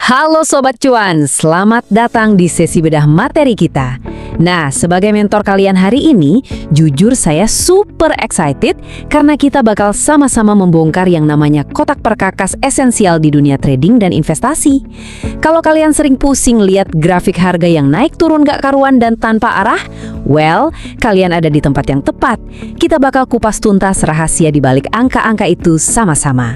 Halo Sobat Cuan, selamat datang di sesi bedah materi kita. Nah, sebagai mentor kalian hari ini, jujur saya super excited karena kita bakal sama-sama membongkar yang namanya kotak perkakas esensial di dunia trading dan investasi. Kalau kalian sering pusing lihat grafik harga yang naik turun gak karuan dan tanpa arah, well, kalian ada di tempat yang tepat. Kita bakal kupas tuntas rahasia di balik angka-angka itu sama-sama.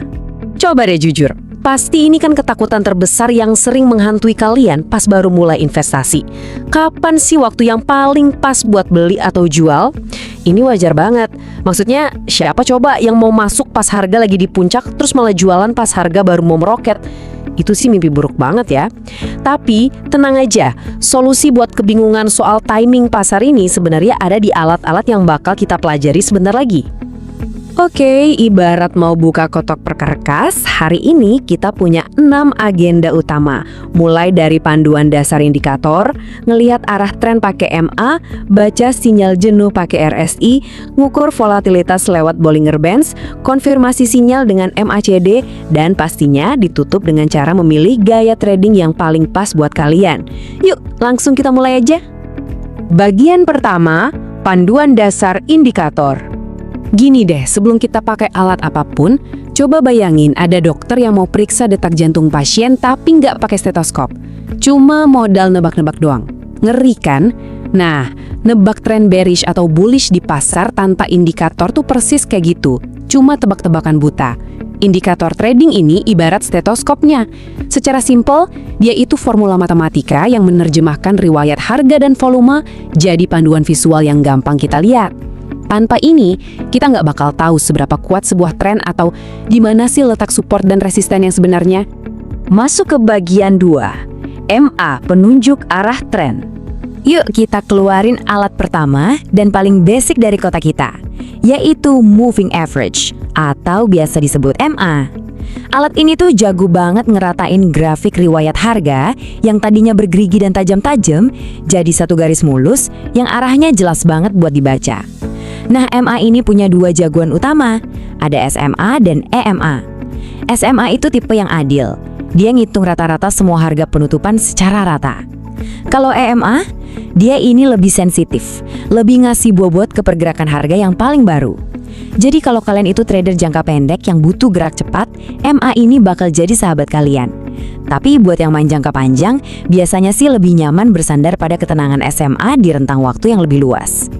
Coba deh jujur. Pasti ini kan ketakutan terbesar yang sering menghantui kalian pas baru mulai investasi. Kapan sih waktu yang paling pas buat beli atau jual? Ini wajar banget. Maksudnya, siapa coba yang mau masuk pas harga lagi di puncak terus malah jualan pas harga baru mau meroket? Itu sih mimpi buruk banget ya. Tapi, tenang aja. Solusi buat kebingungan soal timing pasar ini sebenarnya ada di alat-alat yang bakal kita pelajari sebentar lagi. Oke, ibarat mau buka kotak perkakas, hari ini kita punya 6 agenda utama. Mulai dari panduan dasar indikator, ngelihat arah tren pakai MA, baca sinyal jenuh pakai RSI, ngukur volatilitas lewat Bollinger Bands, konfirmasi sinyal dengan MACD, dan pastinya ditutup dengan cara memilih gaya trading yang paling pas buat kalian. Yuk, langsung kita mulai aja. Bagian pertama, panduan dasar indikator. Gini deh, sebelum kita pakai alat apapun, coba bayangin ada dokter yang mau periksa detak jantung pasien tapi nggak pakai stetoskop. Cuma modal nebak-nebak doang. Ngeri kan? Nah, nebak tren bearish atau bullish di pasar tanpa indikator tuh persis kayak gitu. Cuma tebak-tebakan buta. Indikator trading ini ibarat stetoskopnya. Secara simpel, dia itu formula matematika yang menerjemahkan riwayat harga dan volume jadi panduan visual yang gampang kita lihat. Tanpa ini, kita nggak bakal tahu seberapa kuat sebuah tren atau di mana sih letak support dan resisten yang sebenarnya. Masuk ke bagian 2, MA, penunjuk arah tren. Yuk kita keluarin alat pertama dan paling basic dari kotak kita, yaitu Moving Average, atau biasa disebut MA. Alat ini tuh jago banget ngeratain grafik riwayat harga yang tadinya bergerigi dan tajam-tajam jadi satu garis mulus yang arahnya jelas banget buat dibaca. Nah, MA ini punya 2 jagoan utama, ada SMA dan EMA. SMA itu tipe yang adil, dia ngitung rata-rata semua harga penutupan secara rata. Kalau EMA, dia ini lebih sensitif, lebih ngasih bobot ke pergerakan harga yang paling baru. Jadi kalau kalian itu trader jangka pendek yang butuh gerak cepat, MA ini bakal jadi sahabat kalian. Tapi buat yang main jangka panjang, biasanya sih lebih nyaman bersandar pada ketenangan SMA di rentang waktu yang lebih luas.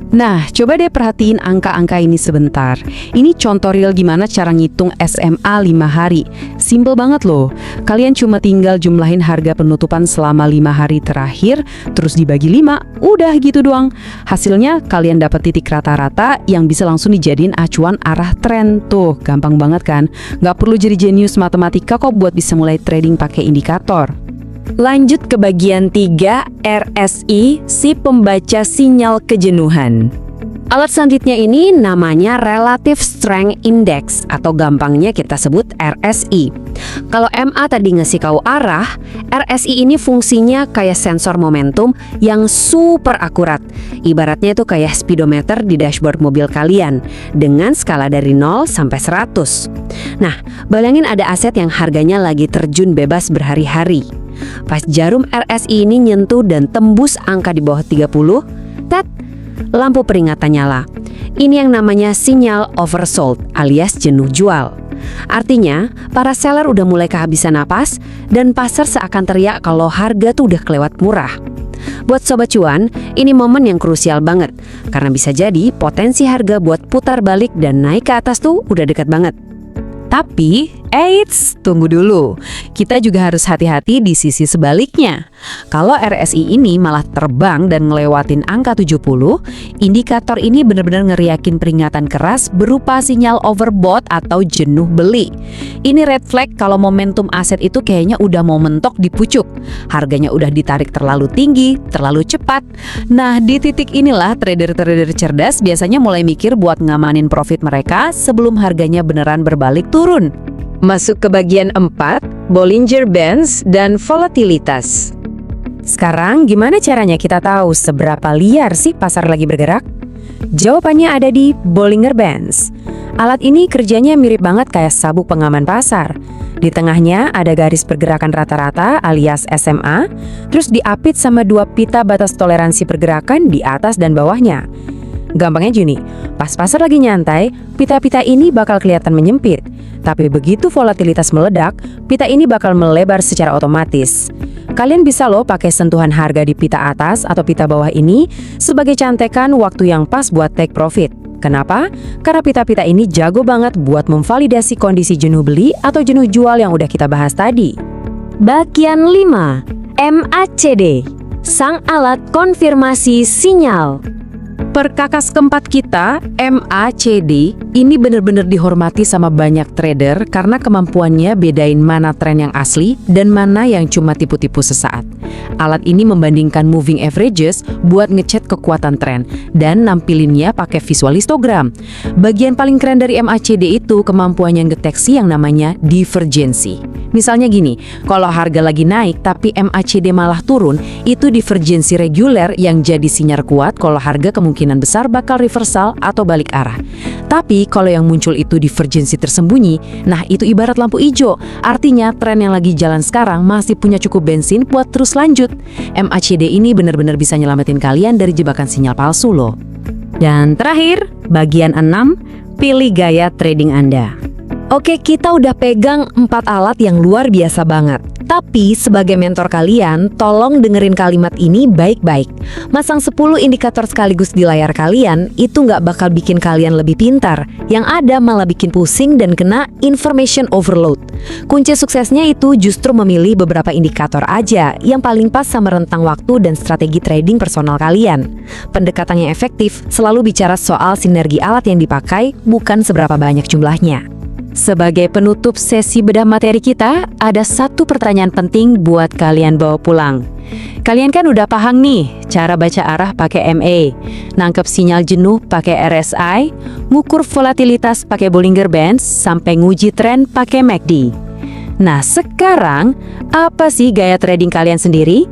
Nah, coba deh perhatiin angka-angka ini sebentar. Ini contoh real gimana cara ngitung SMA 5 hari. Simple banget loh. Kalian cuma tinggal jumlahin harga penutupan selama 5 hari terakhir, terus dibagi 5, udah gitu doang. Hasilnya kalian dapat titik rata-rata yang bisa langsung dijadiin acuan arah tren. Tuh, gampang banget kan? Nggak perlu jadi jenius matematika kok buat bisa mulai trading pakai indikator. Lanjut ke bagian 3, RSI, si pembaca sinyal kejenuhan. Alat selanjutnya ini namanya Relative Strength Index atau gampangnya kita sebut RSI. Kalau MA tadi ngasih kau arah, RSI ini fungsinya kayak sensor momentum yang super akurat. Ibaratnya itu kayak speedometer di dashboard mobil kalian dengan skala dari 0 sampai 100. Nah, bayangin ada aset yang harganya lagi terjun bebas berhari-hari. Pas jarum RSI ini nyentuh dan tembus angka di bawah 30, tet, lampu peringatan nyala. Ini yang namanya sinyal oversold alias jenuh jual. Artinya, para seller udah mulai kehabisan napas dan pasar seakan teriak kalau harga tuh udah kelewat murah. Buat Sobat Cuan, ini momen yang krusial banget karena bisa jadi potensi harga buat putar balik dan naik ke atas tuh udah dekat banget. Tapi, eits, tunggu dulu. Kita juga harus hati-hati di sisi sebaliknya. Kalau RSI ini malah terbang dan ngelewatin angka 70, indikator ini benar-benar ngeriakin peringatan keras berupa sinyal overbought atau jenuh beli. Ini red flag kalau momentum aset itu kayaknya udah mau mentok di pucuk. Harganya udah ditarik terlalu tinggi, terlalu cepat. Nah, di titik inilah trader-trader cerdas biasanya mulai mikir buat ngamanin profit mereka sebelum harganya beneran berbalik turun. Masuk ke bagian 4, Bollinger Bands dan volatilitas. Sekarang gimana caranya kita tahu seberapa liar sih pasar lagi bergerak? Jawabannya ada di Bollinger Bands. Alat ini kerjanya mirip banget kayak sabuk pengaman pasar. Di tengahnya ada garis pergerakan rata-rata alias SMA, terus diapit sama 2 pita batas toleransi pergerakan di atas dan bawahnya. Gampangnya gini, pas pasar lagi nyantai, pita-pita ini bakal kelihatan menyempit. Tapi begitu volatilitas meledak, pita ini bakal melebar secara otomatis. Kalian bisa loh pakai sentuhan harga di pita atas atau pita bawah ini sebagai contekan waktu yang pas buat take profit. Kenapa? Karena pita-pita ini jago banget buat memvalidasi kondisi jenuh beli atau jenuh jual yang udah kita bahas tadi. Bagian 5. MACD, sang alat konfirmasi sinyal. Perkakas keempat kita, MACD, ini benar-benar dihormati sama banyak trader karena kemampuannya bedain mana tren yang asli dan mana yang cuma tipu-tipu sesaat. Alat ini membandingkan moving averages buat ngecek kekuatan tren dan nampilinnya pakai visual histogram. Bagian paling keren dari MACD itu kemampuannya ngedeteksi yang namanya divergensi. Misalnya gini, kalau harga lagi naik tapi MACD malah turun, itu divergensi reguler yang jadi sinyal kuat kalau harga kemungkinan besar bakal reversal atau balik arah. Tapi kalau yang muncul itu divergensi tersembunyi, nah itu ibarat lampu hijau. Artinya tren yang lagi jalan sekarang masih punya cukup bensin buat terus lanjut. MACD ini benar-benar bisa nyelamatin kalian dari jebakan sinyal palsu loh. Dan terakhir, bagian 6, pilih gaya trading Anda. Oke, kita udah pegang 4 alat yang luar biasa banget. Tapi sebagai mentor kalian, tolong dengerin kalimat ini baik-baik. Masang 10 indikator sekaligus di layar kalian, itu nggak bakal bikin kalian lebih pintar. Yang ada malah bikin pusing dan kena information overload. Kunci suksesnya itu justru memilih beberapa indikator aja yang paling pas sama rentang waktu dan strategi trading personal kalian. Pendekatan yang efektif selalu bicara soal sinergi alat yang dipakai, bukan seberapa banyak jumlahnya. Sebagai penutup sesi bedah materi kita, ada satu pertanyaan penting buat kalian bawa pulang. Kalian kan udah paham nih, cara baca arah pakai MA, nangkep sinyal jenuh pakai RSI, ngukur volatilitas pakai Bollinger Bands, sampai nguji tren pakai MACD. Nah, sekarang apa sih gaya trading kalian sendiri?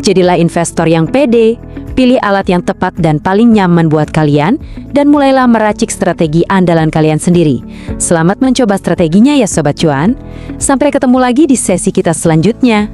Jadilah investor yang pede, pilih alat yang tepat dan paling nyaman buat kalian, dan mulailah meracik strategi andalan kalian sendiri. Selamat mencoba strateginya ya Sobat Cuan. Sampai ketemu lagi di sesi kita selanjutnya.